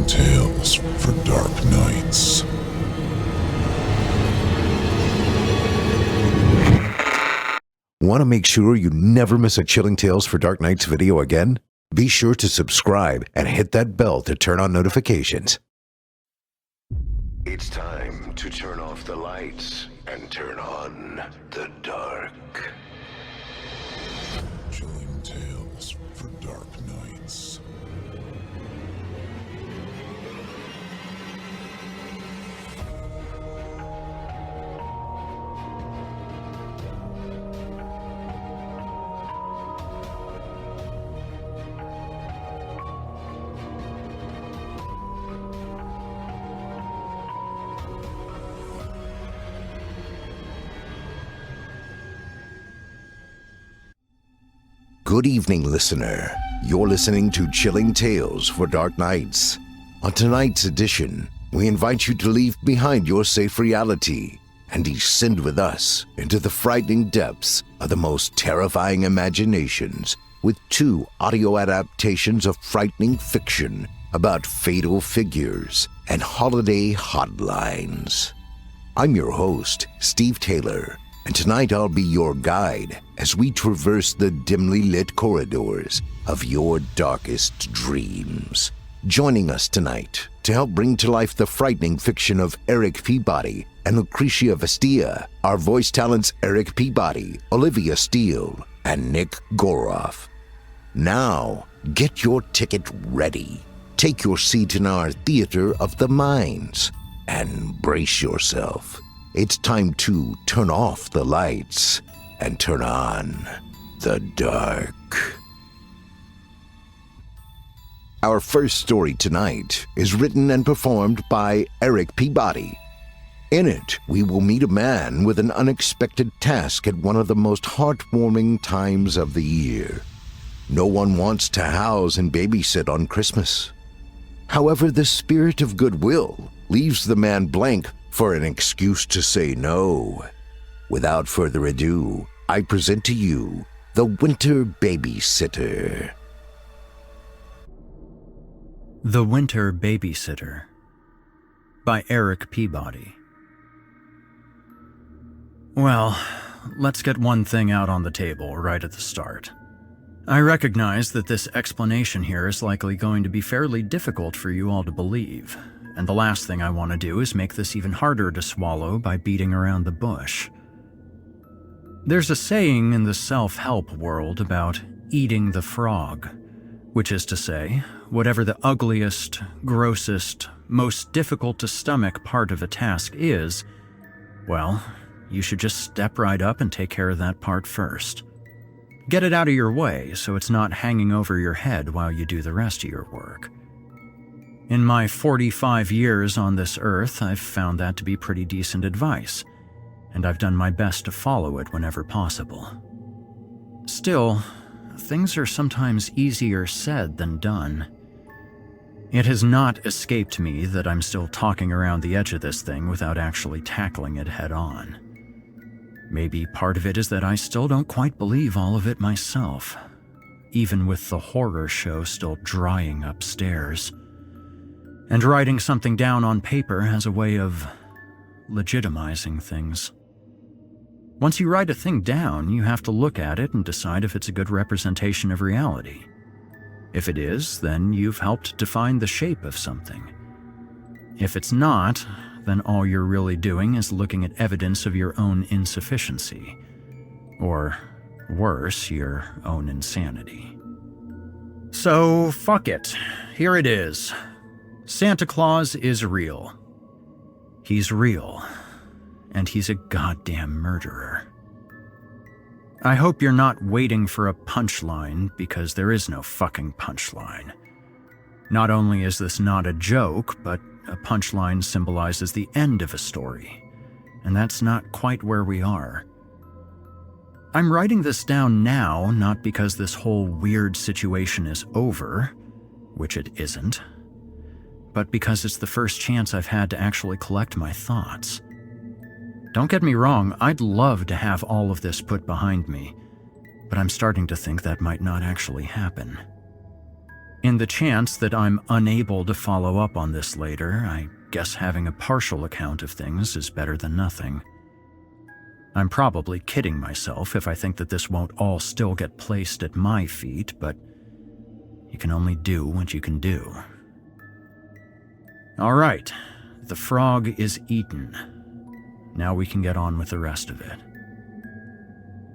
Chilling tales for dark nights. Want to make sure you never miss a Chilling Tales for Dark Nights video again? Be sure to subscribe and hit that bell to turn on notifications. It's time to turn off the lights and turn on the dark. Chilling tales for dark nights. Good evening, listener. You're listening to Chilling Tales for Dark Nights. On tonight's edition, we invite you to leave behind your safe reality and descend with us into the frightening depths of the most terrifying imaginations with two audio adaptations of frightening fiction about fatal figures and holiday hotlines. I'm your host, Steve Taylor, and tonight I'll be your guide as we traverse the dimly lit corridors of your darkest dreams. Joining us tonight to help bring to life the frightening fiction of Erik Peabody and Lucretia Vastea are voice talents Erik Peabody, Olivia Steele, and Nick Goroff. Now, get your ticket ready. Take your seat in our theater of the minds and brace yourself. It's time to turn off the lights and turn on the dark. Our first story tonight is written and performed by Erik Peabody. In it, we will meet a man with an unexpected task at one of the most heartwarming times of the year. No one wants to house and babysit on Christmas. However, the spirit of goodwill leaves the man blank for an excuse to say no. Without further ado, I present to you The Winter Babysitter. The Winter Babysitter by Erik Peabody. Well, let's get one thing out on the table right at the start. I recognize that this explanation here is likely going to be fairly difficult for you all to believe, and the last thing I want to do is make this even harder to swallow by beating around the bush. There's a saying in the self-help world about eating the frog, which is to say, whatever the ugliest, grossest, most difficult to stomach part of a task is, well, you should just step right up and take care of that part first. Get it out of your way so it's not hanging over your head while you do the rest of your work. In my 45 years on this earth, I've found that to be pretty decent advice, and I've done my best to follow it whenever possible. Still, things are sometimes easier said than done. It has not escaped me that I'm still talking around the edge of this thing without actually tackling it head on. Maybe part of it is that I still don't quite believe all of it myself, even with the horror show still drying upstairs. And writing something down on paper has a way of legitimizing things. Once you write a thing down, you have to look at it and decide if it's a good representation of reality. If it is, then you've helped define the shape of something. If it's not, then all you're really doing is looking at evidence of your own insufficiency. Or, worse, your own insanity. So, fuck it. Here it is. Santa Claus is real. He's real. And he's a goddamn murderer. I hope you're not waiting for a punchline, because there is no fucking punchline. Not only is this not a joke, but a punchline symbolizes the end of a story, and that's not quite where we are. I'm writing this down now not because this whole weird situation is over, which it isn't, but because it's the first chance I've had to actually collect my thoughts. Don't get me wrong, I'd love to have all of this put behind me, but I'm starting to think that might not actually happen. In the chance that I'm unable to follow up on this later, I guess having a partial account of things is better than nothing. I'm probably kidding myself if I think that this won't all still get placed at my feet, but you can only do what you can do. All right, the frog is eaten. Now we can get on with the rest of it.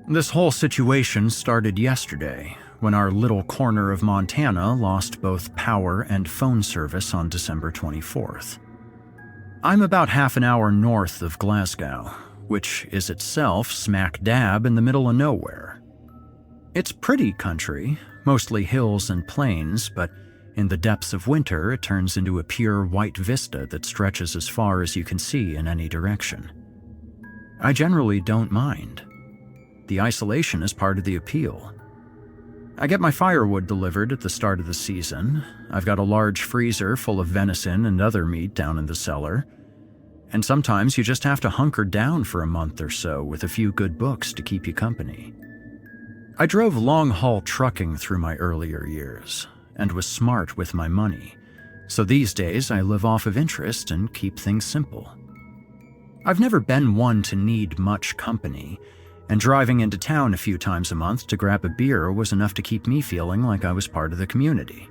This whole situation started yesterday, when our little corner of Montana lost both power and phone service on December 24th. I'm about half an hour north of Glasgow, which is itself smack dab in the middle of nowhere. It's pretty country, mostly hills and plains, but in the depths of winter it turns into a pure white vista that stretches as far as you can see in any direction. I generally don't mind. The isolation is part of the appeal. I get my firewood delivered at the start of the season. I've got a large freezer full of venison and other meat down in the cellar. And sometimes you just have to hunker down for a month or so with a few good books to keep you company. I drove long-haul trucking through my earlier years and was smart with my money, so these days I live off of interest and keep things simple. I've never been one to need much company, and driving into town a few times a month to grab a beer was enough to keep me feeling like I was part of the community.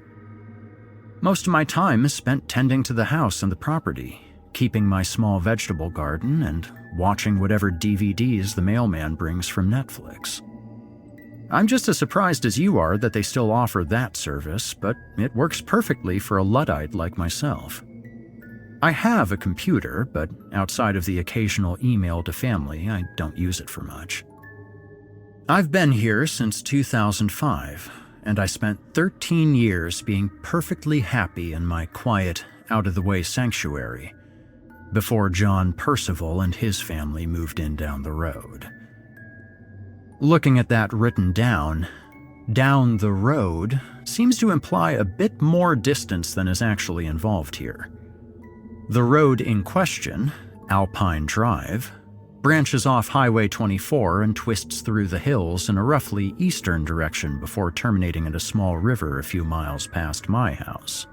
Most of my time is spent tending to the house and the property, keeping my small vegetable garden, and watching whatever DVDs the mailman brings from Netflix. I'm just as surprised as you are that they still offer that service, but it works perfectly for a Luddite like myself. I have a computer, but outside of the occasional email to family, I don't use it for much. I've been here since 2005, and I spent 13 years being perfectly happy in my quiet, out-of-the-way sanctuary before John Percival and his family moved in down the road. Looking at that written down the road seems to imply a bit more distance than is actually involved here. The road in question, Alpine Drive, branches off Highway 24 and twists through the hills in a roughly eastern direction before terminating at a small river a few miles past my house.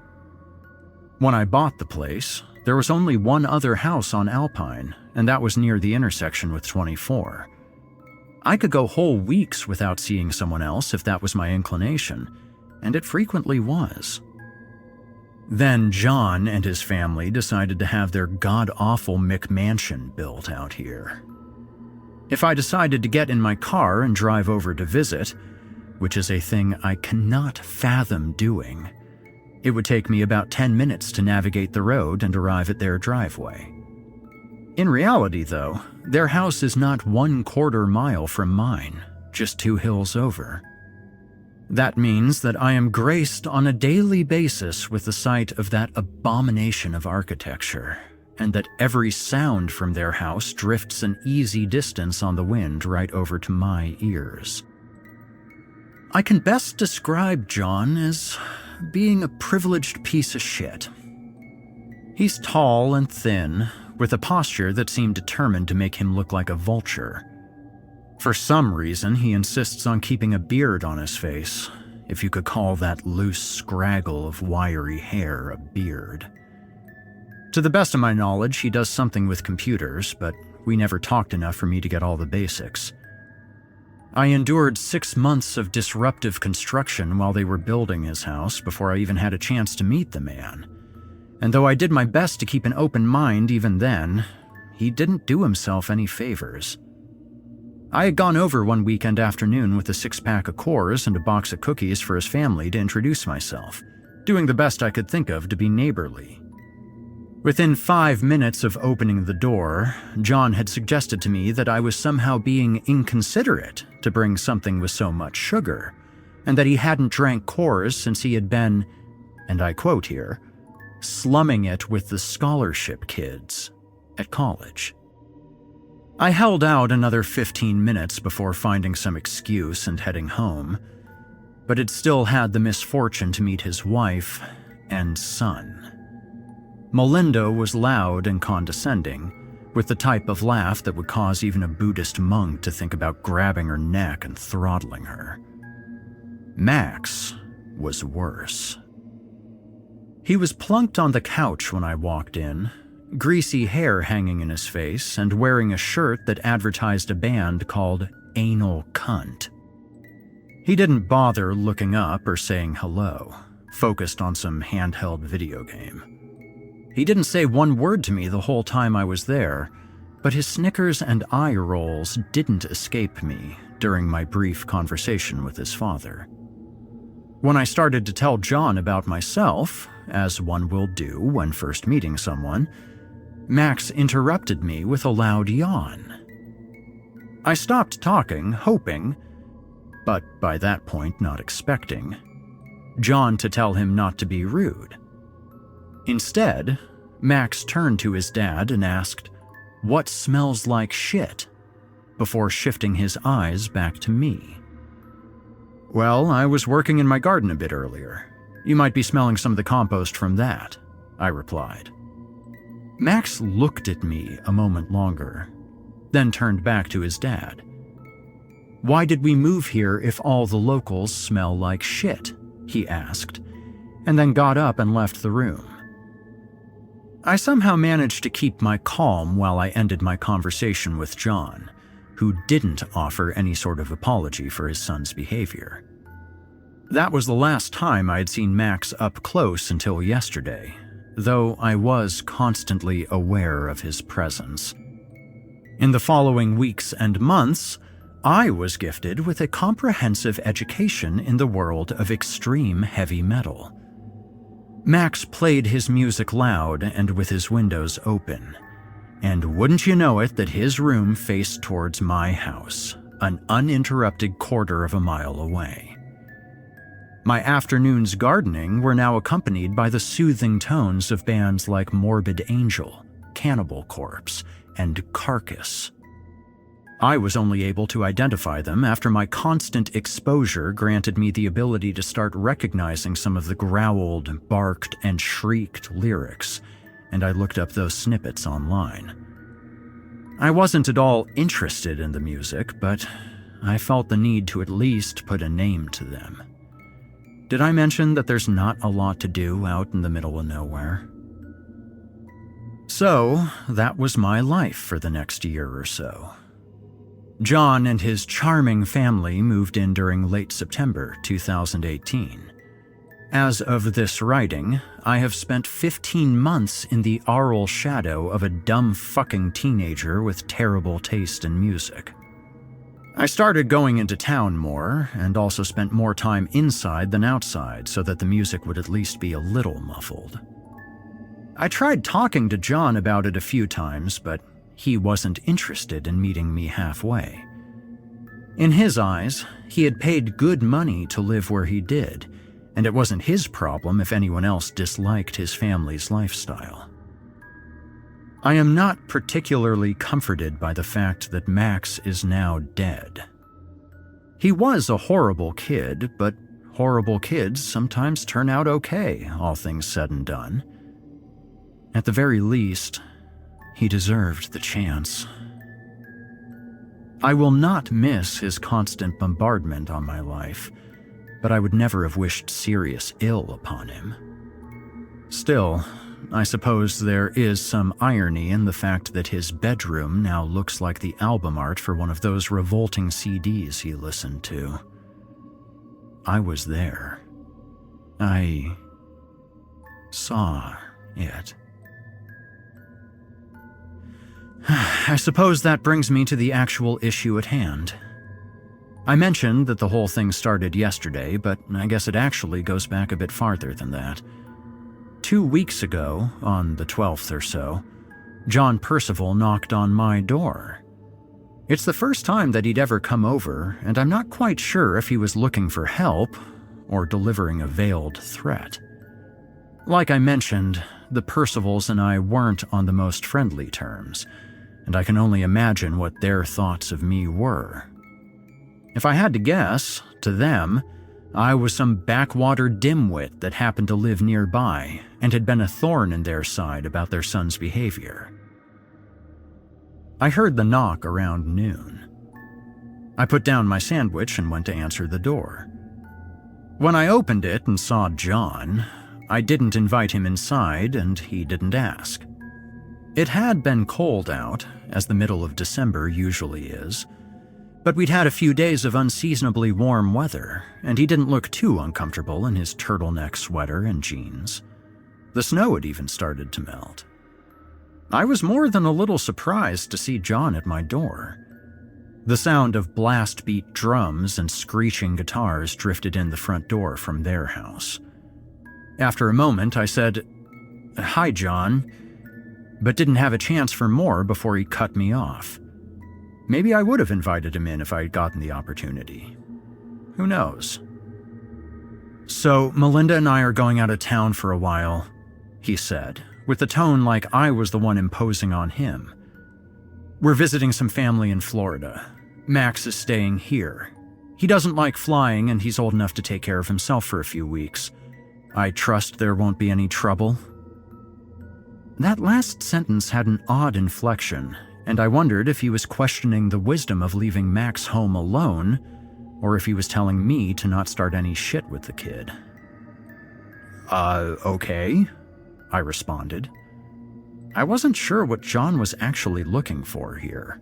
When I bought the place, there was only one other house on Alpine, and that was near the intersection with 24. I could go whole weeks without seeing someone else if that was my inclination, and it frequently was. Then John and his family decided to have their god-awful McMansion built out here. If I decided to get in my car and drive over to visit, which is a thing I cannot fathom doing, it would take me about 10 minutes to navigate the road and arrive at their driveway. In reality, though, their house is not 1/4 mile from mine, just 2 hills over. That means that I am graced on a daily basis with the sight of that abomination of architecture, and that every sound from their house drifts an easy distance on the wind right over to my ears. I can best describe John as being a privileged piece of shit. He's tall and thin, with a posture that seemed determined to make him look like a vulture. For some reason, he insists on keeping a beard on his face, if you could call that loose scraggle of wiry hair a beard. To the best of my knowledge, he does something with computers, but we never talked enough for me to get all the basics. I endured 6 months of disruptive construction while they were building his house before I even had a chance to meet the man. And though I did my best to keep an open mind even then, he didn't do himself any favors. I had gone over one weekend afternoon with a 6-pack of Coors and a box of cookies for his family to introduce myself, doing the best I could think of to be neighborly. Within 5 minutes of opening the door, John had suggested to me that I was somehow being inconsiderate to bring something with so much sugar, and that he hadn't drank Coors since he had been, and I quote here, slumming it with the scholarship kids at college. I held out another 15 minutes before finding some excuse and heading home, but had still had the misfortune to meet his wife and son. Melinda was loud and condescending, with the type of laugh that would cause even a Buddhist monk to think about grabbing her neck and throttling her. Max was worse. He was plunked on the couch when I walked in, greasy hair hanging in his face and wearing a shirt that advertised a band called Anal Cunt. He didn't bother looking up or saying hello, focused on some handheld video game. He didn't say one word to me the whole time I was there, but his snickers and eye rolls didn't escape me during my brief conversation with his father. When I started to tell John about myself, as one will do when first meeting someone, Max interrupted me with a loud yawn. I stopped talking, hoping, but by that point not expecting, John to tell him not to be rude. Instead, Max turned to his dad and asked, "What smells like shit?" before shifting his eyes back to me. "Well, I was working in my garden a bit earlier. You might be smelling some of the compost from that," I replied. Max looked at me a moment longer, then turned back to his dad. "Why did we move here if all the locals smell like shit?" he asked, and then got up and left the room. I somehow managed to keep my calm while I ended my conversation with John, who didn't offer any sort of apology for his son's behavior. That was the last time I had seen Max up close until yesterday, though I was constantly aware of his presence. In the following weeks and months, I was gifted with a comprehensive education in the world of extreme heavy metal. Max played his music loud and with his windows open, and wouldn't you know it that his room faced towards my house, an uninterrupted quarter of a mile away. My afternoons gardening were now accompanied by the soothing tones of bands like Morbid Angel, Cannibal Corpse, and Carcass. I was only able to identify them after my constant exposure granted me the ability to start recognizing some of the growled, barked, and shrieked lyrics, and I looked up those snippets online. I wasn't at all interested in the music, but I felt the need to at least put a name to them. Did I mention that there's not a lot to do out in the middle of nowhere? So, that was my life for the next year or so. John and his charming family moved in during late September 2018. As of this writing, I have spent 15 months in the aural shadow of a dumb fucking teenager with terrible taste in music. I started going into town more, and also spent more time inside than outside so that the music would at least be a little muffled. I tried talking to John about it a few times, but he wasn't interested in meeting me halfway. In his eyes, he had paid good money to live where he did, and it wasn't his problem if anyone else disliked his family's lifestyle. I am not particularly comforted by the fact that Max is now dead. He was a horrible kid, but horrible kids sometimes turn out okay, all things said and done. At the very least, he deserved the chance. I will not miss his constant bombardment on my life, but I would never have wished serious ill upon him. Still, I suppose there is some irony in the fact that his bedroom now looks like the album art for one of those revolting CDs he listened to. I was there. I saw it. I suppose that brings me to the actual issue at hand. I mentioned that the whole thing started yesterday, but I guess it actually goes back a bit farther than that. 2 weeks ago, on the 12th or so, John Percival knocked on my door. It's the first time that he'd ever come over, and I'm not quite sure if he was looking for help or delivering a veiled threat. Like I mentioned, the Percivals and I weren't on the most friendly terms, and I can only imagine what their thoughts of me were. If I had to guess, to them, I was some backwater dimwit that happened to live nearby and had been a thorn in their side about their son's behavior. I heard the knock around noon. I put down my sandwich and went to answer the door. When I opened it and saw John, I didn't invite him inside, and he didn't ask. It had been cold out, as the middle of December usually is, but we'd had a few days of unseasonably warm weather, and he didn't look too uncomfortable in his turtleneck sweater and jeans. The snow had even started to melt. I was more than a little surprised to see John at my door. The sound of blast-beat drums and screeching guitars drifted in the front door from their house. After a moment, I said, "Hi, John," but didn't have a chance for more before he cut me off. Maybe I would have invited him in if I had gotten the opportunity. Who knows? "So, Melinda and I are going out of town for a while," he said, with a tone like I was the one imposing on him. "We're visiting some family in Florida. Max is staying here. He doesn't like flying, and he's old enough to take care of himself for a few weeks. I trust there won't be any trouble." That last sentence had an odd inflection, and I wondered if he was questioning the wisdom of leaving Max home alone, or if he was telling me to not start any shit with the kid. Okay," I responded. I wasn't sure what John was actually looking for here.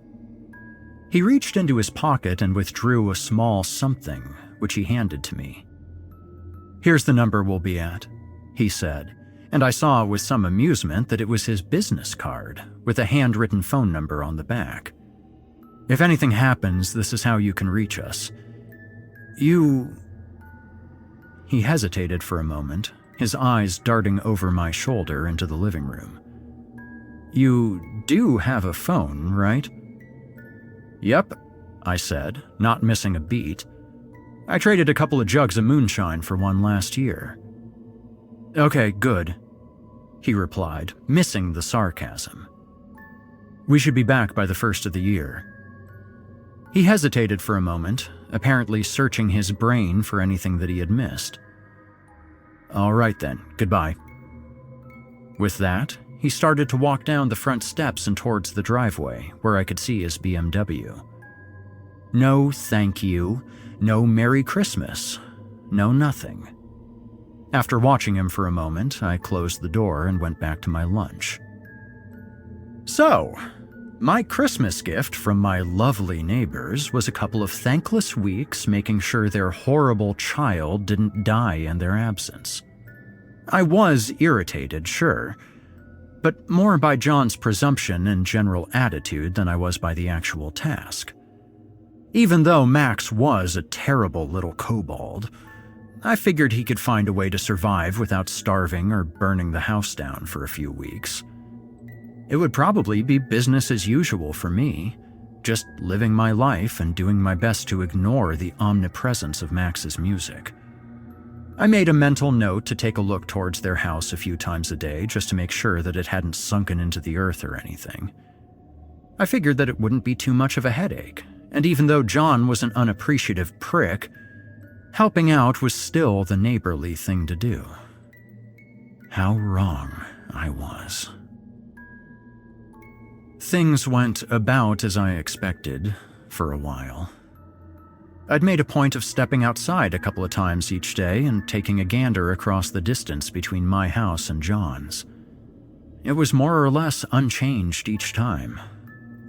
He reached into his pocket and withdrew a small something, which he handed to me. "Here's the number we'll be at," he said, and I saw with some amusement that it was his business card, with a handwritten phone number on the back. "If anything happens, this is how you can reach us. You..." He hesitated for a moment, his eyes darting over my shoulder into the living room. "You do have a phone, right?" "Yep," I said, not missing a beat. "I traded a couple of jugs of moonshine for one last year." "Okay, good," he replied, missing the sarcasm. "We should be back by the first of the year." He hesitated for a moment, apparently searching his brain for anything that he had missed. "All right then, goodbye." With that, he started to walk down the front steps and towards the driveway, where I could see his BMW. No thank you, no Merry Christmas, no nothing. After watching him for a moment, I closed the door and went back to my lunch. So, my Christmas gift from my lovely neighbors was a couple of thankless weeks making sure their horrible child didn't die in their absence. I was irritated, sure, but more by John's presumption and general attitude than I was by the actual task. Even though Max was a terrible little kobold, I figured he could find a way to survive without starving or burning the house down for a few weeks. It would probably be business as usual for me, just living my life and doing my best to ignore the omnipresence of Max's music. I made a mental note to take a look towards their house a few times a day just to make sure that it hadn't sunken into the earth or anything. I figured that it wouldn't be too much of a headache, and even though John was an unappreciative prick, helping out was still the neighborly thing to do. How wrong I was. Things went about as I expected for a while. I'd made a point of stepping outside a couple of times each day and taking a gander across the distance between my house and John's. It was more or less unchanged each time.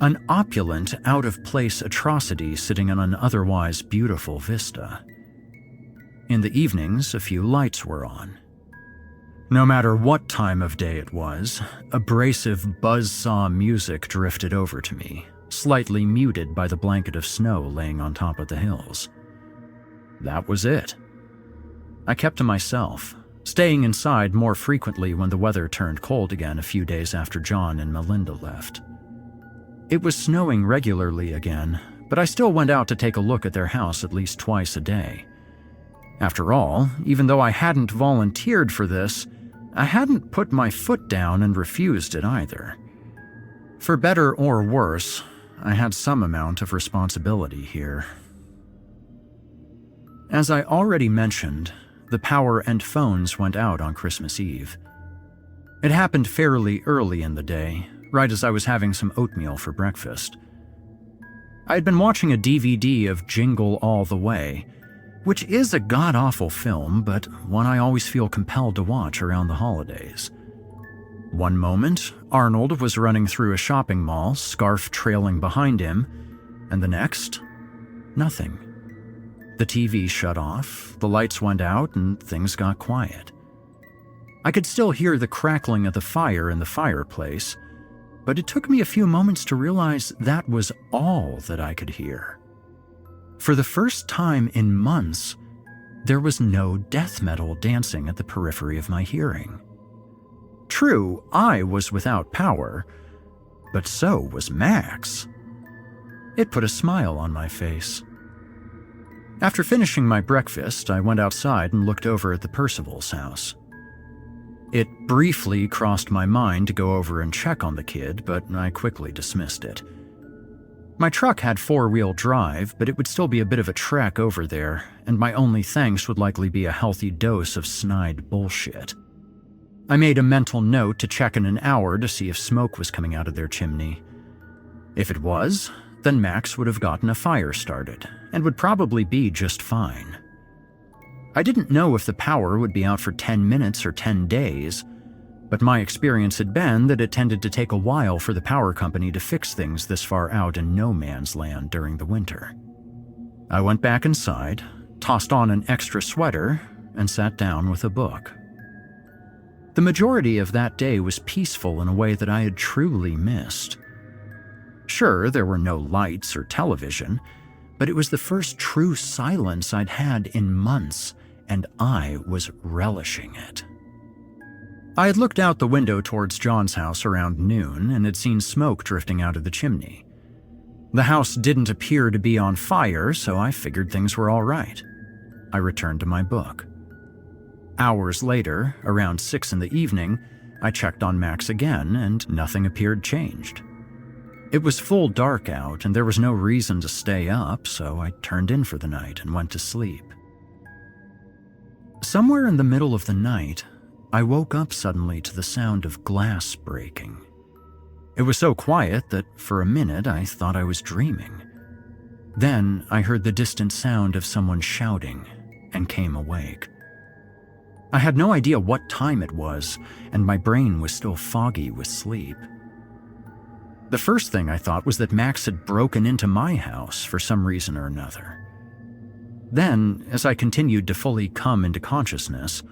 An opulent, out-of-place atrocity sitting on an otherwise beautiful vista. In the evenings, a few lights were on. No matter what time of day it was, abrasive buzzsaw music drifted over to me, slightly muted by the blanket of snow laying on top of the hills. That was it. I kept to myself, staying inside more frequently when the weather turned cold again a few days after John and Melinda left. It was snowing regularly again, but I still went out to take a look at their house at least twice a day. After all, even though I hadn't volunteered for this, I hadn't put my foot down and refused it either. For better or worse, I had some amount of responsibility here. As I already mentioned, the power and phones went out on Christmas Eve. It happened fairly early in the day, right as I was having some oatmeal for breakfast. I had been watching a DVD of Jingle All the Way, which is a god-awful film, but one I always feel compelled to watch around the holidays. One moment, Arnold was running through a shopping mall, scarf trailing behind him, and the next, nothing. The TV shut off, the lights went out, and things got quiet. I could still hear the crackling of the fire in the fireplace, but it took me a few moments to realize that was all that I could hear. For the first time in months, there was no death metal dancing at the periphery of my hearing. True, I was without power, but so was Max. It put a smile on my face. After finishing my breakfast, I went outside and looked over at the Percival's house. It briefly crossed my mind to go over and check on the kid, but I quickly dismissed it. My truck had four-wheel drive, but it would still be a bit of a trek over there, and my only thanks would likely be a healthy dose of snide bullshit. I made a mental note to check in an hour to see if smoke was coming out of their chimney. If it was, then Max would have gotten a fire started, and would probably be just fine. I didn't know if the power would be out for 10 minutes or 10 days, but my experience had been that it tended to take a while for the power company to fix things this far out in no man's land during the winter. I went back inside, tossed on an extra sweater, and sat down with a book. The majority of that day was peaceful in a way that I had truly missed. Sure, there were no lights or television, but it was the first true silence I'd had in months, and I was relishing it. I had looked out the window towards John's house around noon and had seen smoke drifting out of the chimney. The house didn't appear to be on fire, so I figured things were all right. I returned to my book. Hours later, around 6 in the evening, I checked on Max again, and nothing appeared changed. It was full dark out, and there was no reason to stay up, so I turned in for the night and went to sleep. Somewhere in the middle of the night, I woke up suddenly to the sound of glass breaking. It was so quiet that for a minute I thought I was dreaming. Then I heard the distant sound of someone shouting and came awake. I had no idea what time it was, and my brain was still foggy with sleep. The first thing I thought was that Max had broken into my house for some reason or another. Then, as I continued to fully come into consciousness,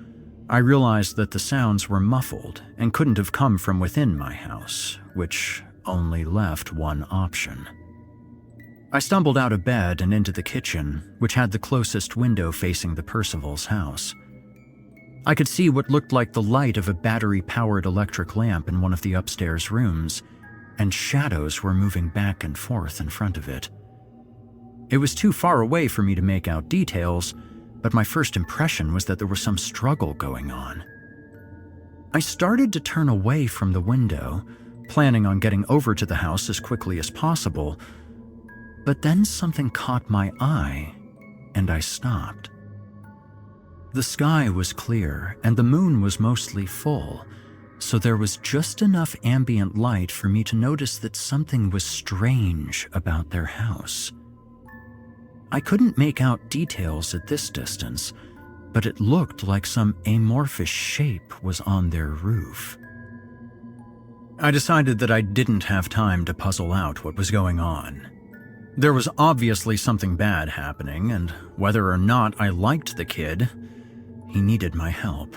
I realized that the sounds were muffled and couldn't have come from within my house, which only left one option. I stumbled out of bed and into the kitchen, which had the closest window facing the Percival's house. I could see what looked like the light of a battery-powered electric lamp in one of the upstairs rooms, and shadows were moving back and forth in front of it. It was too far away for me to make out details, but my first impression was that there was some struggle going on. I started to turn away from the window, planning on getting over to the house as quickly as possible, but then something caught my eye, and I stopped. The sky was clear, and the moon was mostly full, so there was just enough ambient light for me to notice that something was strange about their house. I couldn't make out details at this distance, but it looked like some amorphous shape was on their roof. I decided that I didn't have time to puzzle out what was going on. There was obviously something bad happening, and whether or not I liked the kid, he needed my help.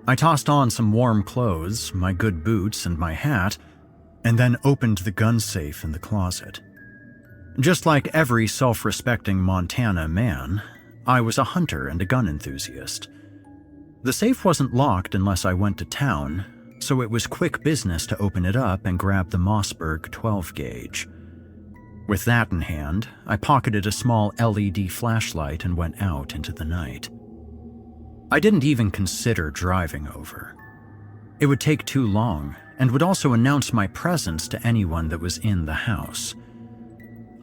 I tossed on some warm clothes, my good boots, and my hat, and then opened the gun safe in the closet. Just like every self-respecting Montana man, I was a hunter and a gun enthusiast. The safe wasn't locked unless I went to town, so it was quick business to open it up and grab the Mossberg 12-gauge. With that in hand, I pocketed a small LED flashlight and went out into the night. I didn't even consider driving over. It would take too long and would also announce my presence to anyone that was in the house.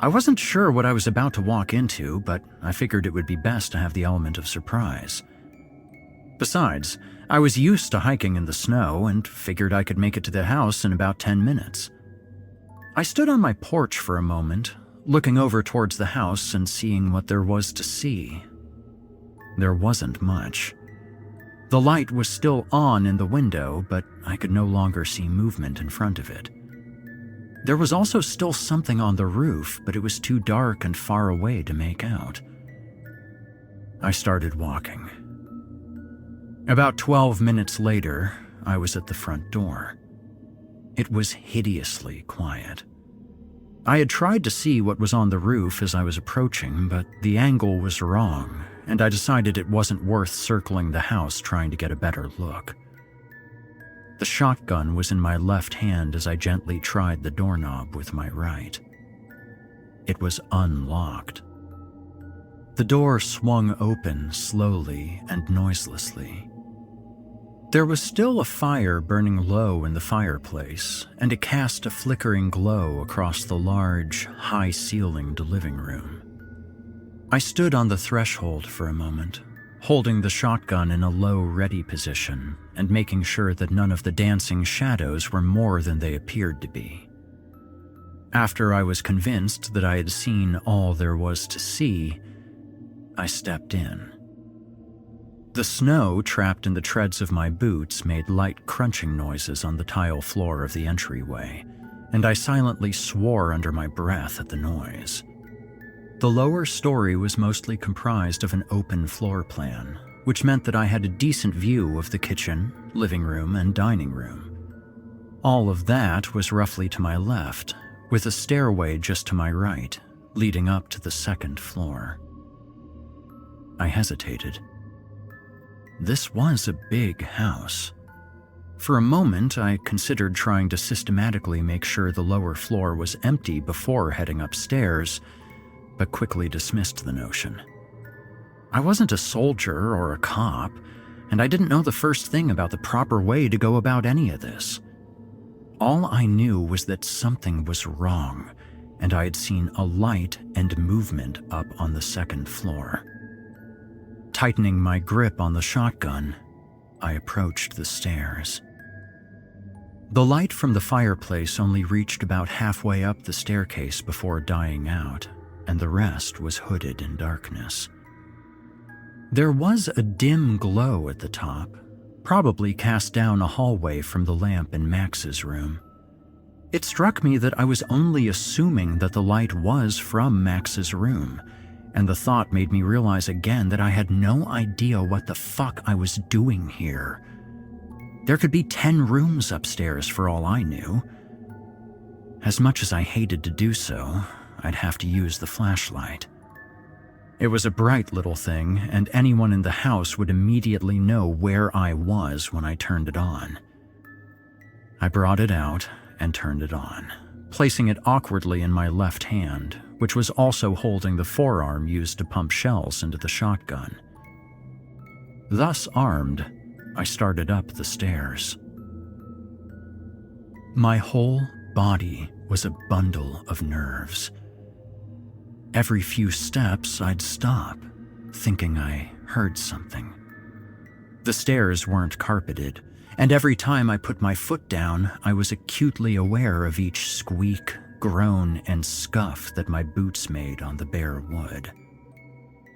I wasn't sure what I was about to walk into, but I figured it would be best to have the element of surprise. Besides, I was used to hiking in the snow and figured I could make it to the house in about 10 minutes. I stood on my porch for a moment, looking over towards the house and seeing what there was to see. There wasn't much. The light was still on in the window, but I could no longer see movement in front of it. There was also still something on the roof, but it was too dark and far away to make out. I started walking. About 12 minutes later, I was at the front door. It was hideously quiet. I had tried to see what was on the roof as I was approaching, but the angle was wrong, and I decided it wasn't worth circling the house trying to get a better look. The shotgun was in my left hand as I gently tried the doorknob with my right. It was unlocked. The door swung open slowly and noiselessly. There was still a fire burning low in the fireplace, and it cast a flickering glow across the large, high-ceilinged living room. I stood on the threshold for a moment, holding the shotgun in a low, ready position and making sure that none of the dancing shadows were more than they appeared to be. After I was convinced that I had seen all there was to see, I stepped in. The snow trapped in the treads of my boots made light crunching noises on the tile floor of the entryway, and I silently swore under my breath at the noise. The lower story was mostly comprised of an open floor plan, which meant that I had a decent view of the kitchen, living room, and dining room. All of that was roughly to my left, with a stairway just to my right, leading up to the second floor. I hesitated. This was a big house. For a moment, I considered trying to systematically make sure the lower floor was empty before heading upstairs, but quickly dismissed the notion. I wasn't a soldier or a cop, and I didn't know the first thing about the proper way to go about any of this. All I knew was that something was wrong, and I had seen a light and movement up on the second floor. Tightening my grip on the shotgun, I approached the stairs. The light from the fireplace only reached about halfway up the staircase before dying out, and the rest was hooded in darkness. There was a dim glow at the top, probably cast down a hallway from the lamp in Max's room. It struck me that I was only assuming that the light was from Max's room, and the thought made me realize again that I had no idea what the fuck I was doing here. There could be 10 rooms upstairs for all I knew. As much as I hated to do so, I'd have to use the flashlight. It was a bright little thing, and anyone in the house would immediately know where I was when I turned it on. I brought it out and turned it on, placing it awkwardly in my left hand, which was also holding the forearm used to pump shells into the shotgun. Thus armed, I started up the stairs. My whole body was a bundle of nerves. Every few steps, I'd stop, thinking I heard something. The stairs weren't carpeted, and every time I put my foot down, I was acutely aware of each squeak, groan, and scuff that my boots made on the bare wood.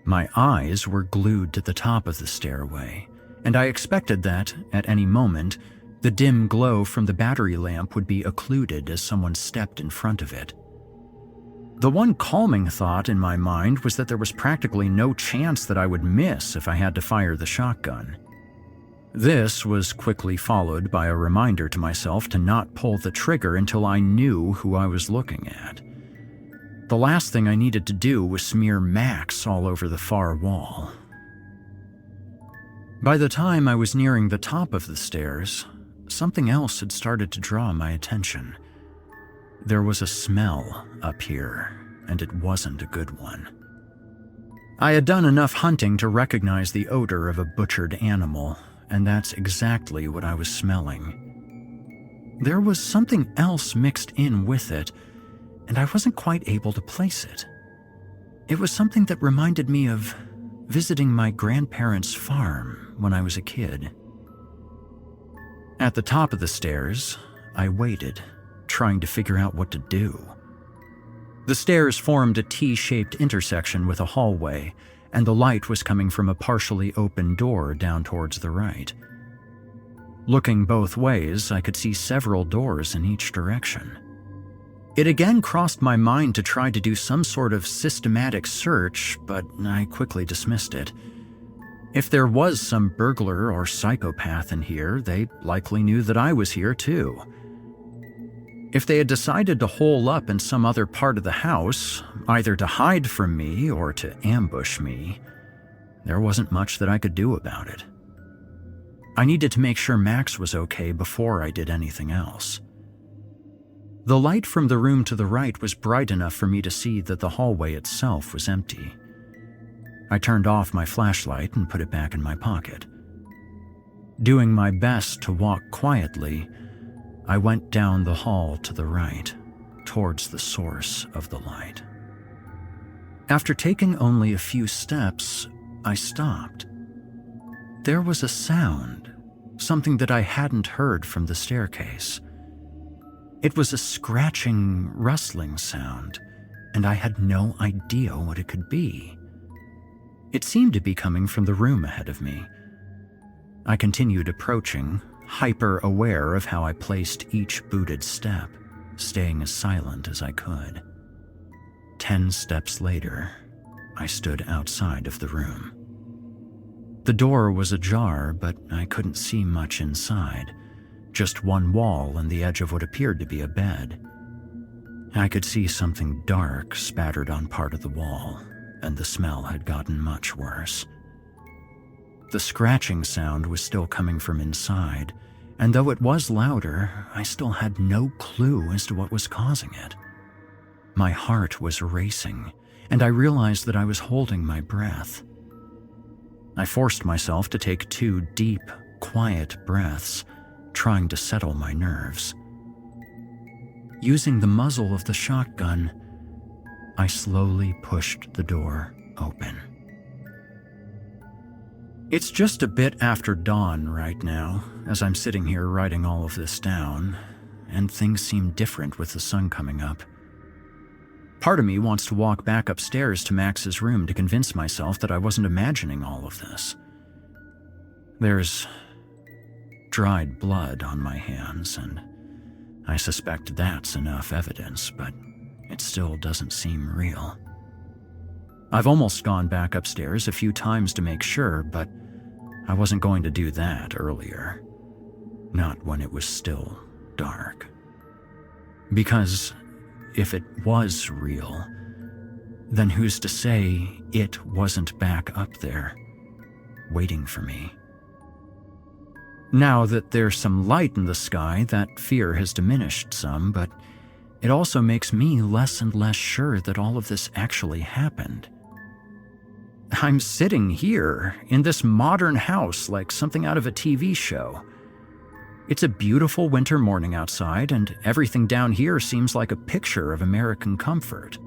My eyes were glued to the top of the stairway, and I expected that, at any moment, the dim glow from the battery lamp would be occluded as someone stepped in front of it. The one calming thought in my mind was that there was practically no chance that I would miss if I had to fire the shotgun. This was quickly followed by a reminder to myself to not pull the trigger until I knew who I was looking at. The last thing I needed to do was smear Max all over the far wall. By the time I was nearing the top of the stairs, something else had started to draw my attention. There was a smell up here, and it wasn't a good one. I had done enough hunting to recognize the odor of a butchered animal, and that's exactly what I was smelling. There was something else mixed in with it, and I wasn't quite able to place it. It was something that reminded me of visiting my grandparents' farm when I was a kid. At the top of the stairs, I waited, trying to figure out what to do. The stairs formed a T-shaped intersection with a hallway, and the light was coming from a partially open door down towards the right. Looking both ways, I could see several doors in each direction. It again crossed my mind to try to do some sort of systematic search, but I quickly dismissed it. If there was some burglar or psychopath in here, they likely knew that I was here too. If they had decided to hole up in some other part of the house, either to hide from me or to ambush me, there wasn't much that I could do about it. I needed to make sure Max was okay before I did anything else. The light from the room to the right was bright enough for me to see that the hallway itself was empty. I turned off my flashlight and put it back in my pocket. Doing my best to walk quietly, I went down the hall to the right, towards the source of the light. After taking only a few steps, I stopped. There was a sound, something that I hadn't heard from the staircase. It was a scratching, rustling sound, and I had no idea what it could be. It seemed to be coming from the room ahead of me. I continued approaching, hyper-aware of how I placed each booted step, staying as silent as I could. 10 steps later, I stood outside of the room. The door was ajar, but I couldn't see much inside, just one wall and the edge of what appeared to be a bed. I could see something dark spattered on part of the wall, and the smell had gotten much worse. The scratching sound was still coming from inside, and though it was louder, I still had no clue as to what was causing it. My heart was racing, and I realized that I was holding my breath. I forced myself to take 2 deep, quiet breaths, trying to settle my nerves. Using the muzzle of the shotgun, I slowly pushed the door open. It's just a bit after dawn right now, as I'm sitting here writing all of this down, and things seem different with the sun coming up. Part of me wants to walk back upstairs to Max's room to convince myself that I wasn't imagining all of this. There's dried blood on my hands, and I suspect that's enough evidence, but it still doesn't seem real. I've almost gone back upstairs a few times to make sure, but I wasn't going to do that earlier. Not when it was still dark. Because if it was real, then who's to say it wasn't back up there, waiting for me? Now that there's some light in the sky, that fear has diminished some, but it also makes me less and less sure that all of this actually happened. I'm sitting here, in this modern house like something out of a TV show. It's a beautiful winter morning outside, and everything down here seems like a picture of American comfort.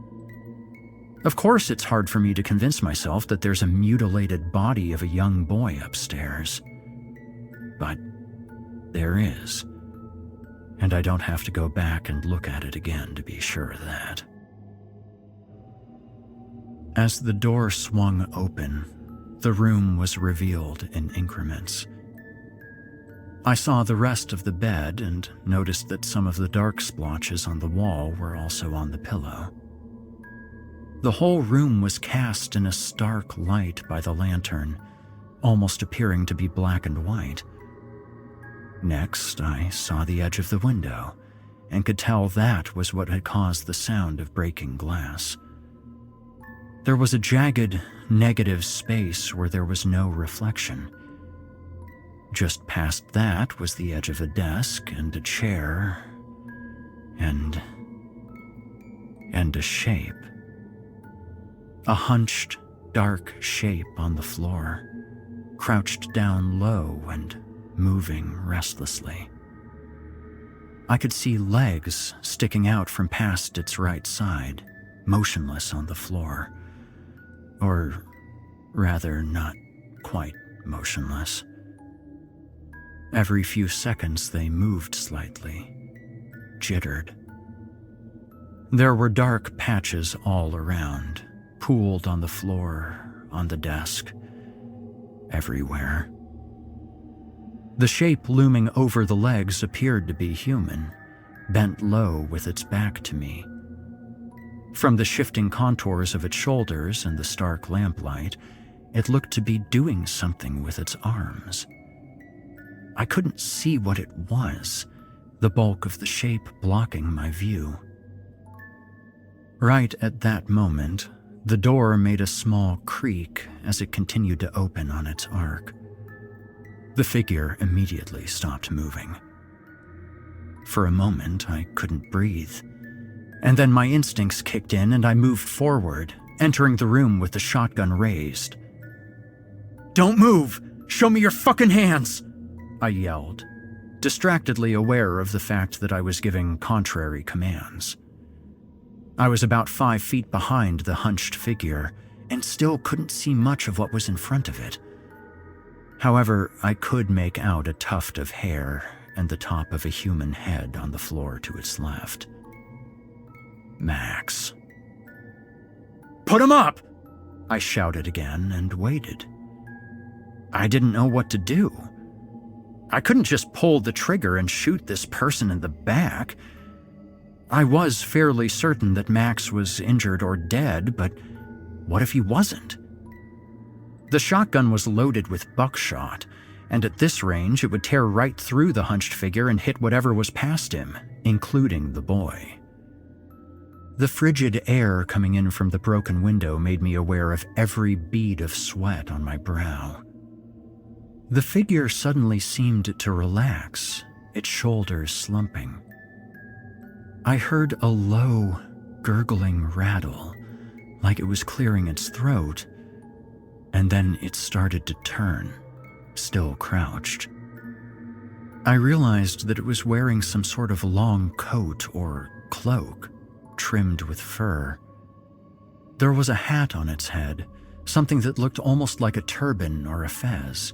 Of course, it's hard for me to convince myself that there's a mutilated body of a young boy upstairs. But there is, and I don't have to go back and look at it again to be sure of that. As the door swung open, the room was revealed in increments. I saw the rest of the bed and noticed that some of the dark splotches on the wall were also on the pillow. The whole room was cast in a stark light by the lantern, almost appearing to be black and white. Next, I saw the edge of the window and could tell that was what had caused the sound of breaking glass. There was a jagged, negative space where there was no reflection. Just past that was the edge of a desk and a chair and a shape. A hunched, dark shape on the floor, crouched down low and moving restlessly. I could see legs sticking out from past its right side, motionless on the floor. Or rather, not quite motionless. Every few seconds they moved slightly, jittered. There were dark patches all around, pooled on the floor, on the desk, everywhere. The shape looming over the legs appeared to be human, bent low with its back to me. From the shifting contours of its shoulders and the stark lamplight, it looked to be doing something with its arms. I couldn't see what it was, the bulk of the shape blocking my view. Right at that moment, the door made a small creak as it continued to open on its arc. The figure immediately stopped moving. For a moment, I couldn't breathe. And then my instincts kicked in and I moved forward, entering the room with the shotgun raised. "Don't move! Show me your fucking hands!" I yelled, distractedly aware of the fact that I was giving contrary commands. I was about 5 feet behind the hunched figure and still couldn't see much of what was in front of it. However, I could make out a tuft of hair and the top of a human head on the floor to its left. Max. "Put him up!" I shouted again and waited. I didn't know what to do. I couldn't just pull the trigger and shoot this person in the back. I was fairly certain that Max was injured or dead, but what if he wasn't? The shotgun was loaded with buckshot, and at this range it would tear right through the hunched figure and hit whatever was past him, including the boy. The frigid air coming in from the broken window made me aware of every bead of sweat on my brow. The figure suddenly seemed to relax, its shoulders slumping. I heard a low, gurgling rattle, like it was clearing its throat, and then it started to turn, still crouched. I realized that it was wearing some sort of long coat or cloak, trimmed with fur. There was a hat on its head, something that looked almost like a turban or a fez.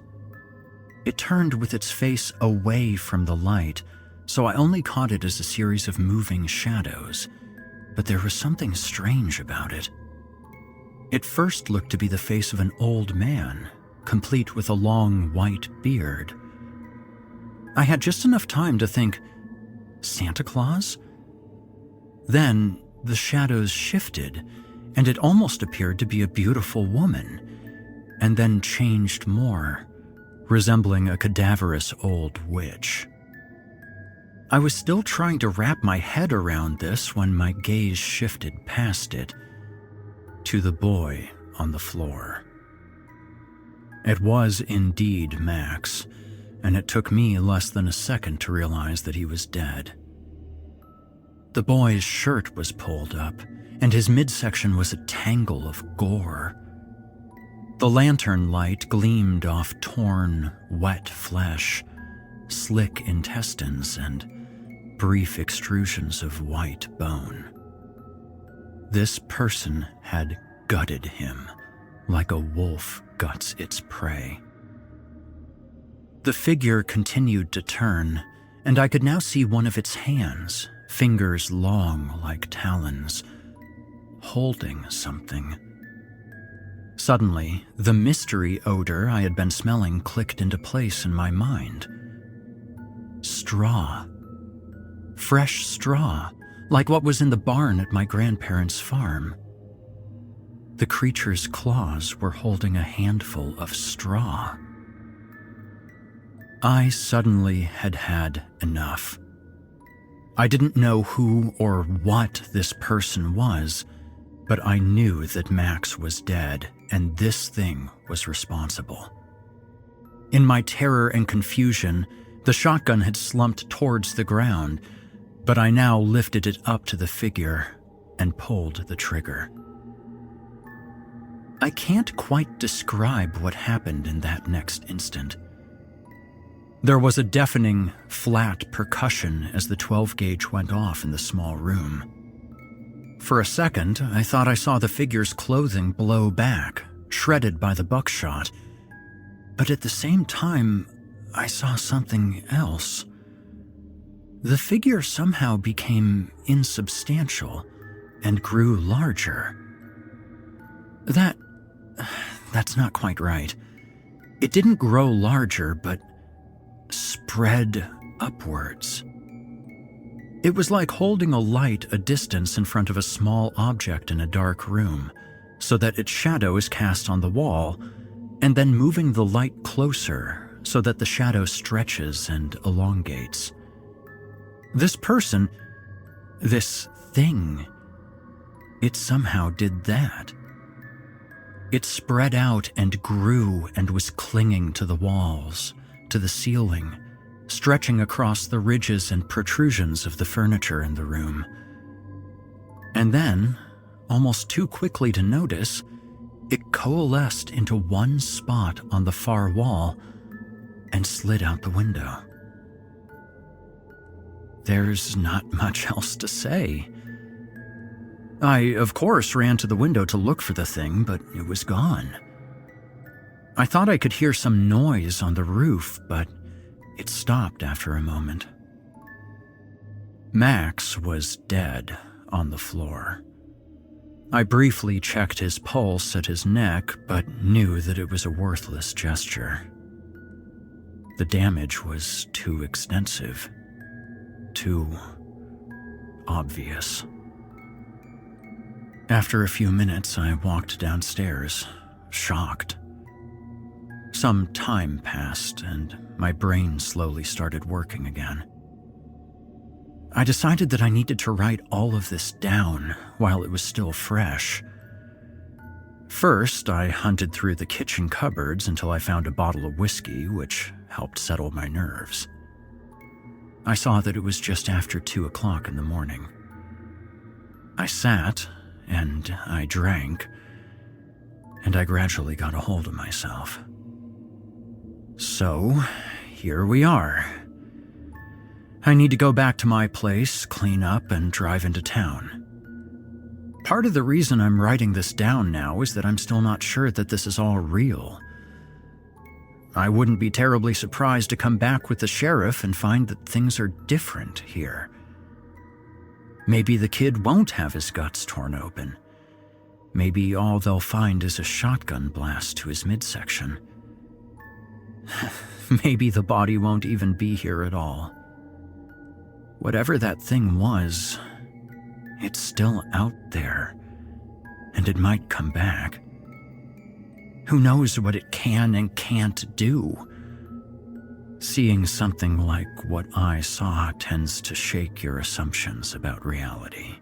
It turned with its face away from the light, so I only caught it as a series of moving shadows, but there was something strange about it. It first looked to be the face of an old man, complete with a long white beard. I had just enough time to think, Santa Claus? Then the shadows shifted, and it almost appeared to be a beautiful woman, and then changed more, resembling a cadaverous old witch. I was still trying to wrap my head around this when my gaze shifted past it to the boy on the floor. It was indeed Max, and it took me less than a second to realize that he was dead. The boy's shirt was pulled up, and his midsection was a tangle of gore. The lantern light gleamed off torn, wet flesh, slick intestines, and brief extrusions of white bone. This person had gutted him, like a wolf guts its prey. The figure continued to turn, and I could now see one of its hands, fingers long like talons, holding something. Suddenly, the mystery odor I had been smelling clicked into place in my mind. Straw. Fresh straw, like what was in the barn at my grandparents' farm. The creature's claws were holding a handful of straw. I suddenly had had enough. I didn't know who or what this person was, but I knew that Max was dead, and this thing was responsible. In my terror and confusion, the shotgun had slumped towards the ground, but I now lifted it up to the figure and pulled the trigger. I can't quite describe what happened in that next instant. There was a deafening, flat percussion as the 12-gauge went off in the small room. For a second, I thought I saw the figure's clothing blow back, shredded by the buckshot. But at the same time, I saw something else. The figure somehow became insubstantial, and grew larger. That's not quite right. It didn't grow larger, but spread upwards. It was like holding a light a distance in front of a small object in a dark room, so that its shadow is cast on the wall, and then moving the light closer so that the shadow stretches and elongates. This person, this thing, it somehow did that. It spread out and grew and was clinging to the walls, to the ceiling, stretching across the ridges and protrusions of the furniture in the room. And then, almost too quickly to notice, it coalesced into one spot on the far wall and slid out the window. There's not much else to say. I, of course, ran to the window to look for the thing, but it was gone. I thought I could hear some noise on the roof, but it stopped after a moment. Max was dead on the floor. I briefly checked his pulse at his neck, but knew that it was a worthless gesture. The damage was too extensive, too obvious. After a few minutes, I walked downstairs, shocked. Some time passed, and my brain slowly started working again. I decided that I needed to write all of this down while it was still fresh. First, I hunted through the kitchen cupboards until I found a bottle of whiskey, which helped settle my nerves. I saw that it was just after 2 o'clock in the morning. I sat, and I drank, and I gradually got a hold of myself. So, here we are. I need to go back to my place, clean up, and drive into town. Part of the reason I'm writing this down now is that I'm still not sure that this is all real. I wouldn't be terribly surprised to come back with the sheriff and find that things are different here. Maybe the kid won't have his guts torn open. Maybe all they'll find is a shotgun blast to his midsection. Maybe the body won't even be here at all. Whatever that thing was, it's still out there, and it might come back. Who knows what it can and can't do? Seeing something like what I saw tends to shake your assumptions about reality.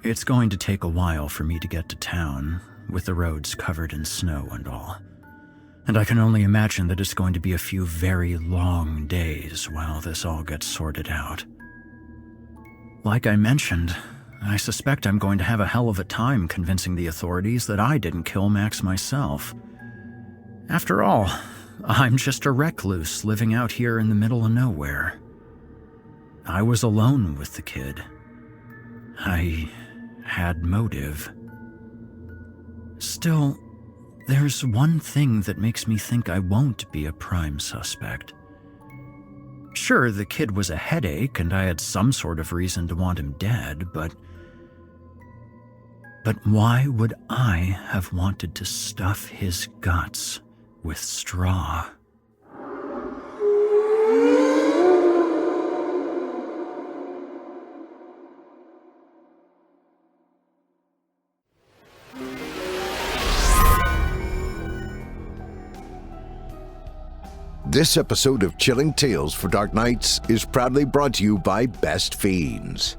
It's going to take a while for me to get to town, with the roads covered in snow and all. And I can only imagine that it's going to be a few very long days while this all gets sorted out. Like I mentioned, I suspect I'm going to have a hell of a time convincing the authorities that I didn't kill Max myself. After all, I'm just a recluse living out here in the middle of nowhere. I was alone with the kid. I had motive. Still, there's one thing that makes me think I won't be a prime suspect. Sure, the kid was a headache and I had some sort of reason to want him dead, but why would I have wanted to stuff his guts with straw? This episode of Chilling Tales for Dark Nights is proudly brought to you by Best Fiends.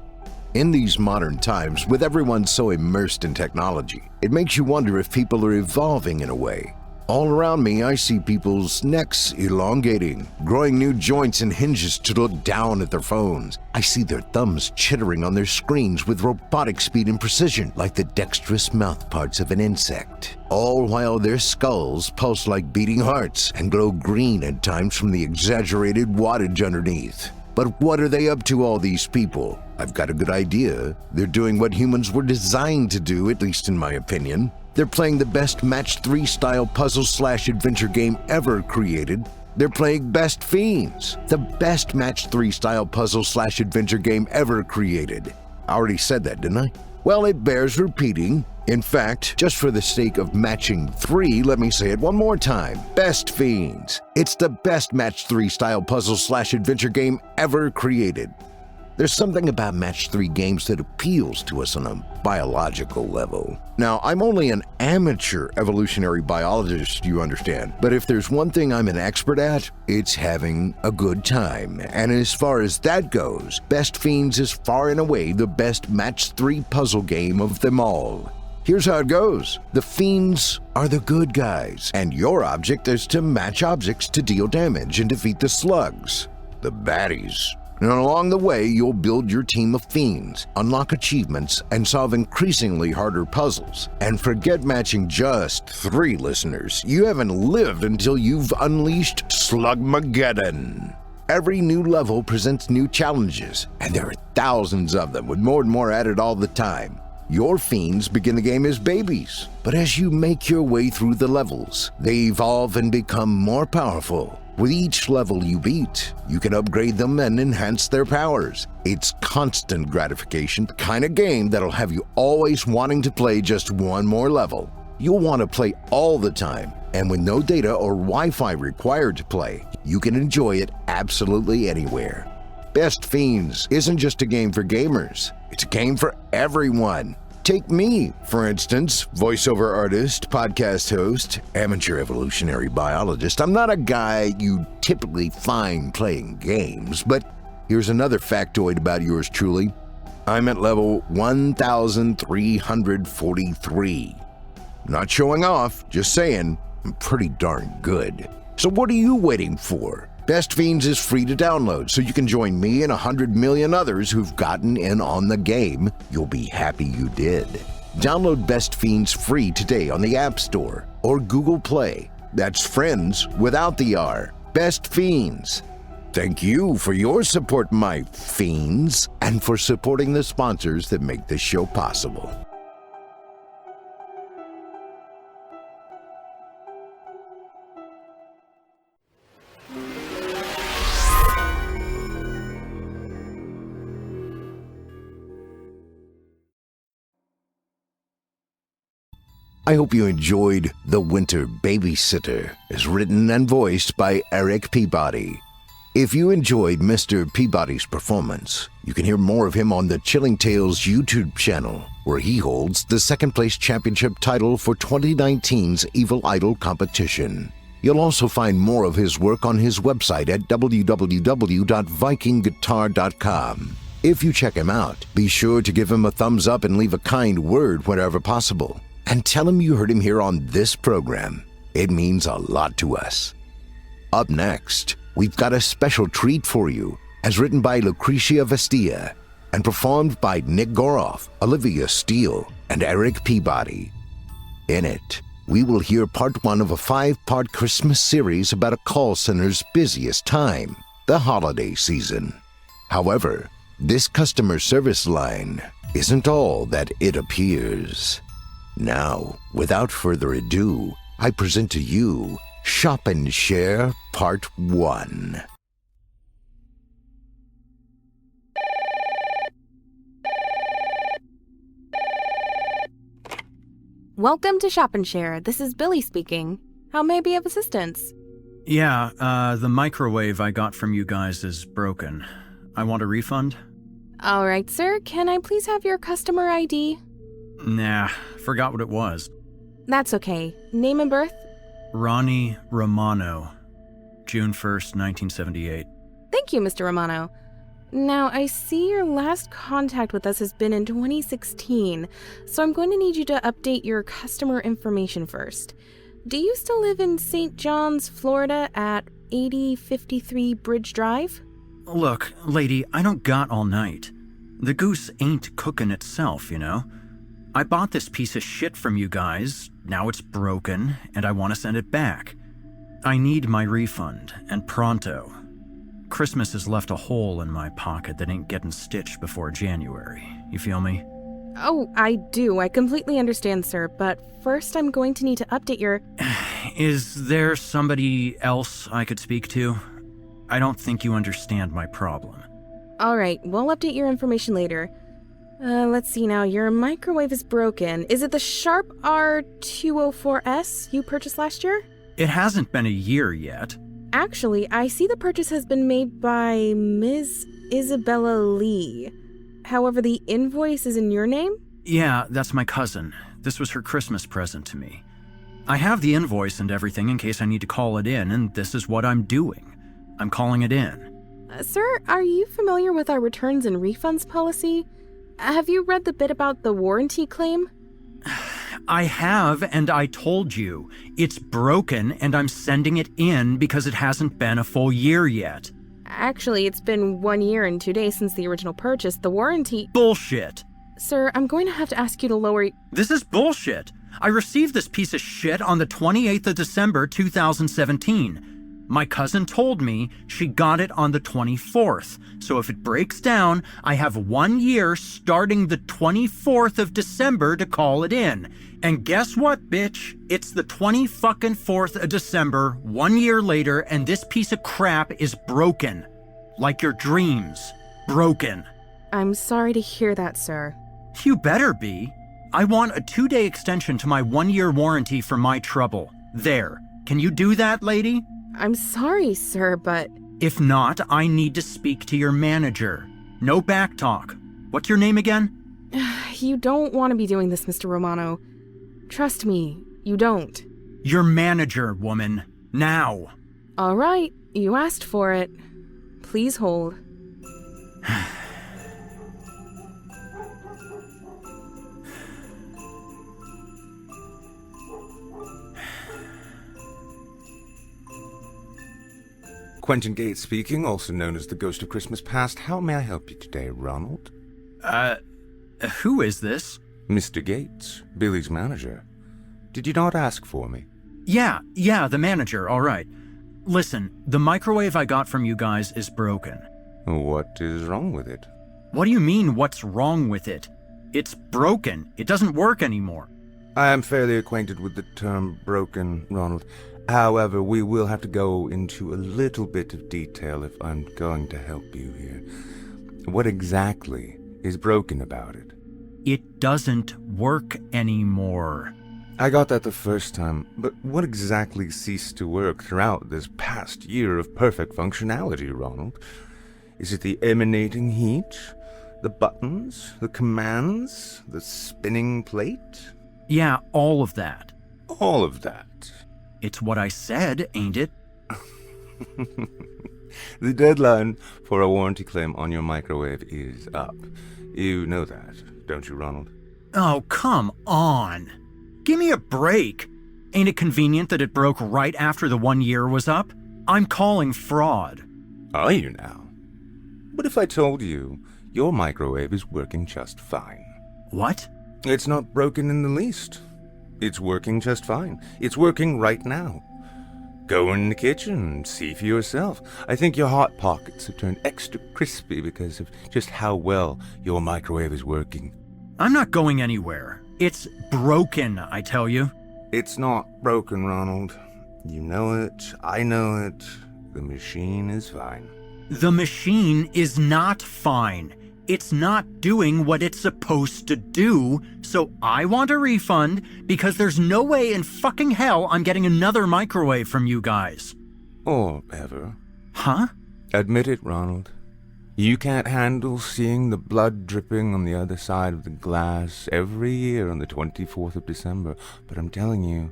In these modern times, with everyone so immersed in technology, it makes you wonder if people are evolving in a way. All around me, I see people's necks elongating, growing new joints and hinges to look down at their phones. I see their thumbs chittering on their screens with robotic speed and precision, like the dexterous mouth parts of an insect. All while their skulls pulse like beating hearts and glow green at times from the exaggerated wattage underneath. But what are they up to, all these people? I've got a good idea. They're doing what humans were designed to do, at least in my opinion. They're playing the best Match 3 style puzzle/adventure game ever created. They're playing Best Fiends, the best Match 3 style puzzle/adventure game ever created. I already said that, didn't I? Well, it bears repeating. In fact, just for the sake of matching 3, let me say it one more time. Best Fiends. It's the best match 3 style puzzle/adventure game ever created. There's something about match 3 games that appeals to us on a biological level. Now, I'm only an amateur evolutionary biologist, you understand, but if there's one thing I'm an expert at, it's having a good time. And as far as that goes, Best Fiends is far and away the best match 3 puzzle game of them all. Here's how it goes. The Fiends are the good guys, and your object is to match objects to deal damage and defeat the slugs, the baddies. And along the way, you'll build your team of Fiends, unlock achievements, and solve increasingly harder puzzles. And forget matching just 3 listeners. You haven't lived until you've unleashed Slugmageddon. Every new level presents new challenges, and there are thousands of them, with more and more added all the time. Your Fiends begin the game as babies, but as you make your way through the levels, they evolve and become more powerful. With each level you beat, you can upgrade them and enhance their powers. It's constant gratification, the kind of game that'll have you always wanting to play just one more level. You'll want to play all the time, and with no data or Wi-Fi required to play, you can enjoy it absolutely anywhere. Best Fiends isn't just a game for gamers, it's a game for everyone. Take me, for instance, voiceover artist, podcast host, amateur evolutionary biologist. I'm not a guy you typically find playing games, but here's another factoid about yours truly. I'm at level 1,343. Not showing off, just saying, I'm pretty darn good. So what are you waiting for? Best Fiends is free to download, so you can join me and 100 million others who've gotten in on the game. You'll be happy you did. Download Best Fiends free today on the App Store or Google Play. That's friends without the R. Best Fiends. Thank you for your support, my fiends, and for supporting the sponsors that make this show possible. I hope you enjoyed The Winter Babysitter, as written and voiced by Erik Peabody. If you enjoyed Mr. Peabody's performance, you can hear more of him on the Chilling Tales YouTube channel, where he holds the second-place championship title for 2019's Evil Idol competition. You'll also find more of his work on his website at www.vikingguitar.com. If you check him out, be sure to give him a thumbs up and leave a kind word whenever possible. And tell him you heard him here on this program. It means a lot to us. Up next, we've got a special treat for you, as written by Lucretia Vastea and performed by Nick Goroff, Olivia Steele, and Erik Peabody. In it, we will hear part 1 of a 5-part Christmas series about a call center's busiest time, the holiday season. However, this customer service line isn't all that it appears. Now, without further ado, I present to you shopNshare Part 1. Welcome to shopNshare. This is Billy speaking. How may I be of assistance? Yeah, the microwave I got from you guys is broken. I want a refund? All right, sir. Can I please have your customer ID? Nah, forgot what it was. That's okay. Name and birth? Ronnie Romano, June 1st, 1978. Thank you, Mr. Romano. Now, I see your last contact with us has been in 2016, so I'm going to need you to update your customer information first. Do you still live in St. John's, Florida at 8053 Bridge Drive? Look, lady, I don't got all night. The goose ain't cooking itself, you know? I bought this piece of shit from you guys, now it's broken, and I want to send it back. I need my refund, and pronto. Christmas has left a hole in my pocket that ain't getting stitched before January. You feel me? Oh, I do. I completely understand, sir, but first I'm going to need to update your... Is there somebody else I could speak to? I don't think you understand my problem. All right, we'll update your information later. Let's see now. Your microwave is broken. Is it the Sharp R204S you purchased last year? It hasn't been a year yet. Actually, I see the purchase has been made by Ms. Isabella Lee. However, the invoice is in your name? Yeah, that's my cousin. This was her Christmas present to me. I have the invoice and everything in case I need to call it in, and this is what I'm doing. I'm calling it in. Sir, are you familiar with our returns and refunds policy? Have you read the bit about the warranty claim? I have, and I told you. It's broken, and I'm sending it in because it hasn't been a full year yet. Actually, it's been 1 year and 2 days since the original purchase. The warranty... Bullshit. Sir, I'm going to have to ask you to lower... This is bullshit. I received this piece of shit on the 28th of December, 2017. My cousin told me she got it on the 24th, so if it breaks down, I have 1 year starting the 24th of December to call it in. And guess what, bitch? It's the 24th of December, 1 year later, and this piece of crap is broken. Like your dreams. Broken. I'm sorry to hear that, sir. You better be. I want a 2-day extension to my 1-year warranty for my trouble. There. Can you do that, lady? I'm sorry, sir, but... If not, I need to speak to your manager. No backtalk. What's your name again? You don't want to be doing this, Mr. Romano. Trust me, you don't. Your manager, woman. Now. All right, you asked for it. Please hold. Quentin Gates speaking, also known as the Ghost of Christmas Past. How may I help you today, Ronald? Who is this? Mr. Gates, Billy's manager. Did you not ask for me? Yeah, the manager, all right. Listen, the microwave I got from you guys is broken. What is wrong with it? What do you mean, what's wrong with it? It's broken. It doesn't work anymore. I am fairly acquainted with the term broken, Ronald. However, we will have to go into a little bit of detail if I'm going to help you here. What exactly is broken about it? It doesn't work anymore. I got that the first time, but what exactly ceased to work throughout this past year of perfect functionality, Ronald? Is it the emanating heat? The buttons? The commands? The spinning plate? Yeah, all of that. All of that. It's what I said, ain't it? The deadline for a warranty claim on your microwave is up. You know that, don't you, Ronald? Oh, come on. Give me a break. Ain't it convenient that it broke right after the 1 year was up? I'm calling fraud. Are you now? What if I told you your microwave is working just fine? What? It's not broken in the least. It's working just fine. It's working right now. Go in the kitchen and see for yourself. I think your Hot Pockets have turned extra crispy because of just how well your microwave is working. I'm not going anywhere. It's broken, I tell you. It's not broken, Ronald. You know it. I know it. The machine is fine. The machine is not fine. It's not doing what it's supposed to do, so I want a refund because there's no way in fucking hell I'm getting another microwave from you guys. Or ever. Huh? Admit it, Ronald. You can't handle seeing the blood dripping on the other side of the glass every year on the 24th of December, but I'm telling you,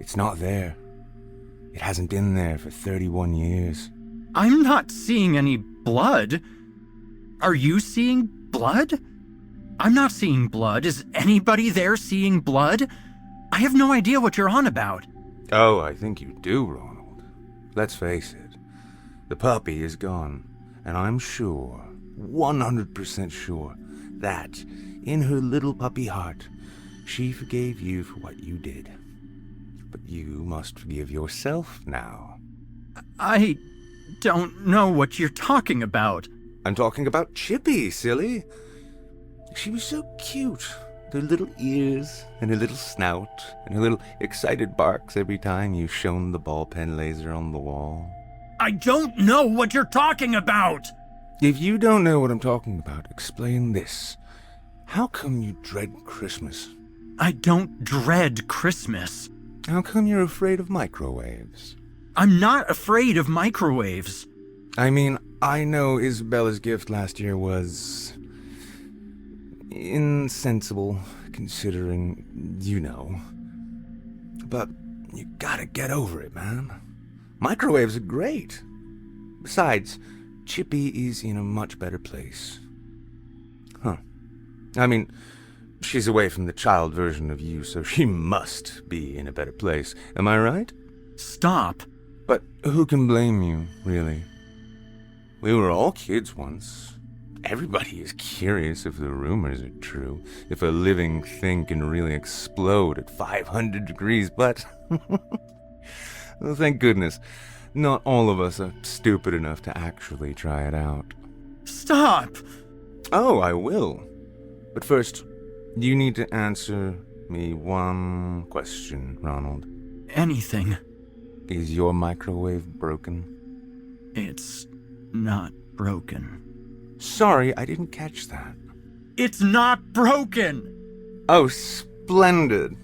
it's not there. It hasn't been there for 31 years. I'm not seeing any blood. Are you seeing blood? I'm not seeing blood. Is anybody there seeing blood? I have no idea what you're on about. Oh, I think you do, Ronald. Let's face it. The puppy is gone, and I'm sure, 100% sure, that, in her little puppy heart, she forgave you for what you did. But you must forgive yourself now. I don't know what you're talking about. I'm talking about Chippy, silly. She was so cute. Her little ears, and her little snout, and her little excited barks every time you shone the ball pen laser on the wall. I don't know what you're talking about! If you don't know what I'm talking about, explain this. how come you dread Christmas? I don't dread Christmas. How come you're afraid of microwaves? I'm not afraid of microwaves. I mean, I know Isabella's gift last year was insensible, considering, you know. But you gotta get over it, man. Microwaves are great. Besides, Chippy is in a much better place. Huh. I mean, she's away from the child version of you, so she must be in a better place. Am I right? Stop. But who can blame you, really? We were all kids once. Everybody is curious if the rumors are true, if a living thing can really explode at 500 degrees, but well, thank goodness, not all of us are stupid enough to actually try it out. Stop! Oh, I will. But first, you need to answer me one question, Ronald. Anything. Is your microwave broken? It's not broken. Sorry, I didn't catch that. It's not broken! Oh, splendid.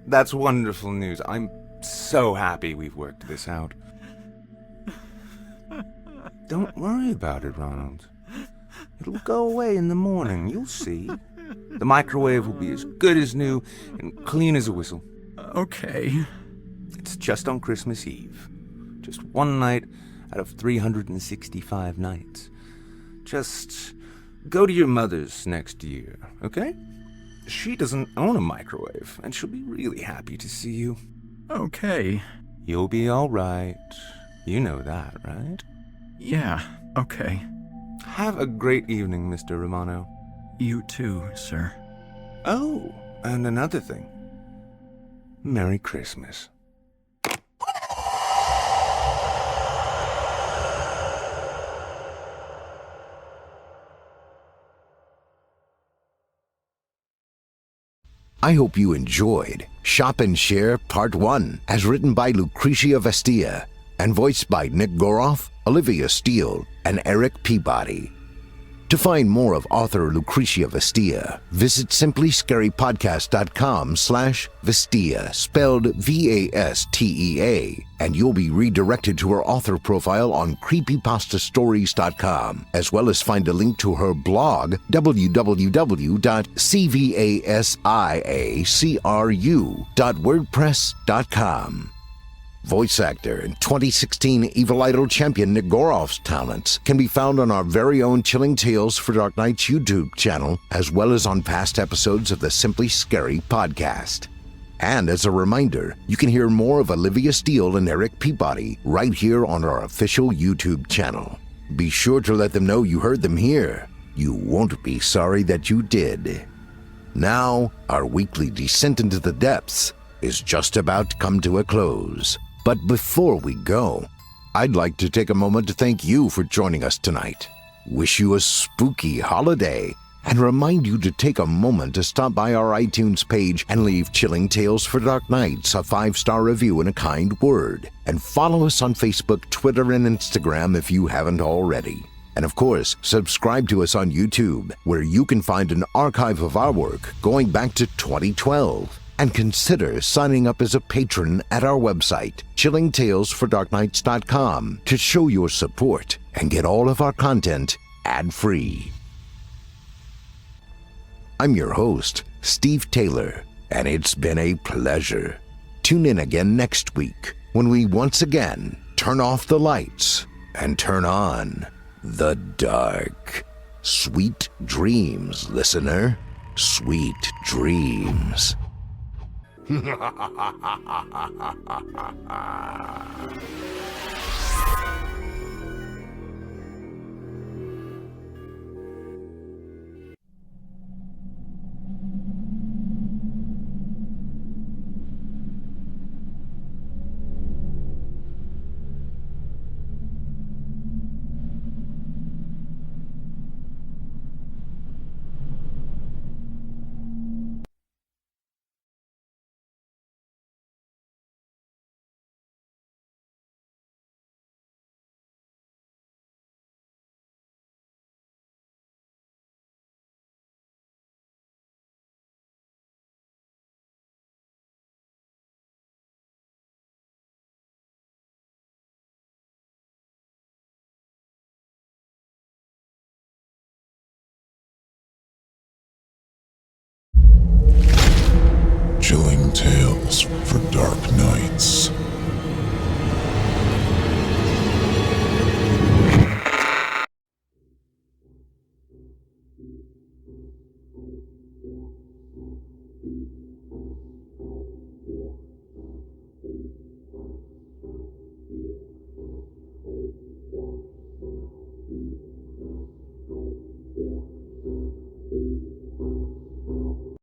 That's wonderful news. I'm so happy we've worked this out. Don't worry about it, Ronald. It'll go away in the morning, you'll see. The microwave will be as good as new and clean as a whistle. Okay. It's just on Christmas Eve. Just one night out of 365 nights. Just go to your mother's next year, okay? She doesn't own a microwave, and she'll be really happy to see you. Okay. You'll be all right. You know that, right? Yeah, okay. Have a great evening, Mr. Romano. You too, sir. Oh, and another thing. Merry Christmas. I hope you enjoyed Shop and Share Part 1, as written by Lucretia Vastea and voiced by Nick Goroff, Olivia Steele, and Erik Peabody. To find more of author Lucretia Vastea, visit simplyscarypodcast.com/Vastea, spelled Vastea, and you'll be redirected to her author profile on creepypastastories.com, as well as find a link to her blog, www.cvasiacru.wordpress.com. Voice actor and 2016 Evil Idol champion Nick Goroff's talents can be found on our very own Chilling Tales for Dark Nights YouTube channel, as well as on past episodes of the Simply Scary podcast. And as a reminder, you can hear more of Olivia Steele and Erik Peabody right here on our official YouTube channel. Be sure to let them know you heard them here. You won't be sorry that you did. Now, our weekly descent into the depths is just about to come to a close. But before we go, I'd like to take a moment to thank you for joining us tonight, wish you a spooky holiday, and remind you to take a moment to stop by our iTunes page and leave Chilling Tales for Dark Nights a 5-star review and a kind word, and follow us on Facebook, Twitter, and Instagram if you haven't already. And of course, subscribe to us on YouTube, where you can find an archive of our work going back to 2012. And consider signing up as a patron at our website, chillingtalesfordarknights.com, to show your support and get all of our content ad-free. I'm your host, Steve Taylor, and it's been a pleasure. Tune in again next week when we once again turn off the lights and turn on the dark. Sweet dreams, listener. Sweet dreams. Chilling tales for dark nights.